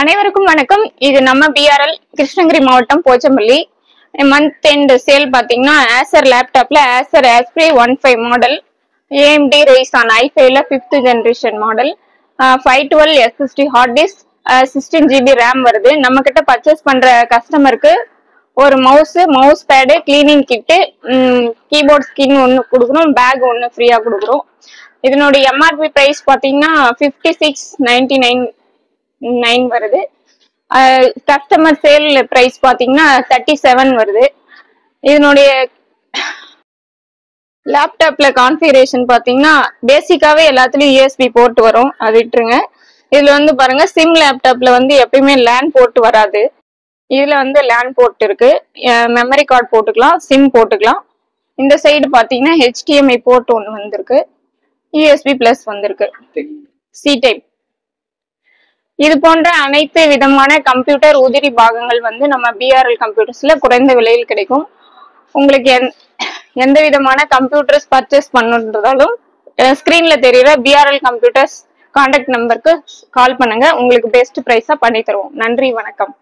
அனைவருக்கும் வணக்கம். இது நம்ம பிஆர்எல் கிருஷ்ணகிரி மாவட்டம் போச்சம்பள்ளி. மந்த் எண்ட் சேல் பாத்தீங்கன்னா ஆசர் லேப்டாப்ல Asar ஆஸ்பிரி 15 model AMD Ryzen i5ல 5th generation model 512 SSD hard disk 16 GB RAM வருது. நம்ம கிட்ட பர்ச்சேஸ் பண்ற கஸ்டமருக்கு ஒரு மவுஸ் பேடு, கிளீனிங் கிட்டு, கீபோர்ட் ஸ்கின் ஒன்று கொடுக்குறோம், பேக் ஒன்று ஃப்ரீயா கொடுக்குறோம். இதனுடைய MRP பிரைஸ் பாத்தீங்கன்னா 5699 வருது. கஸ்டமர் சேல் பிரைஸ் பாத்தீங்கன்னா 37 வருது. இதனுடைய லேப்டாப்ல கான்ஃபிகரேஷன் பாத்தீங்கன்னா பேசிக்காவே எல்லாத்துலயும் USB போர்ட் வரும், அது விட்டுருங்க. இதுல வந்து பாருங்க, சிம் லேப்டாப்ல வந்து எப்பயுமே லேன் போர்ட் வராது. இதுல வந்து லேன் போர்ட் இருக்கு, மெமரி கார்டு போட்டுக்கலாம், சிம் போட்டுக்கலாம். இந்த சைடு பாத்தீங்கன்னா HDMI போர்ட் ஒன்று வந்திருக்கு, USB பிளஸ் வந்திருக்கு, C டைப். இது போன்ற அனைத்து விதமான கம்ப்யூட்டர் உதிரி பாகங்கள் வந்து நம்ம பிஆர்எல் கம்ப்யூட்டர்ஸ்ல குறைந்த விலையில் கிடைக்கும். உங்களுக்கு எந்த விதமான கம்ப்யூட்டர்ஸ் பர்ச்சேஸ் பண்ணுன்றதாலும் ஸ்கிரீன்ல தெரியுற பிஆர்எல் கம்ப்யூட்டர்ஸ் கான்டாக்ட் நம்பருக்கு கால் பண்ணுங்க, உங்களுக்கு பெஸ்ட் பிரைஸா பண்ணி தருவோம். நன்றி, வணக்கம்.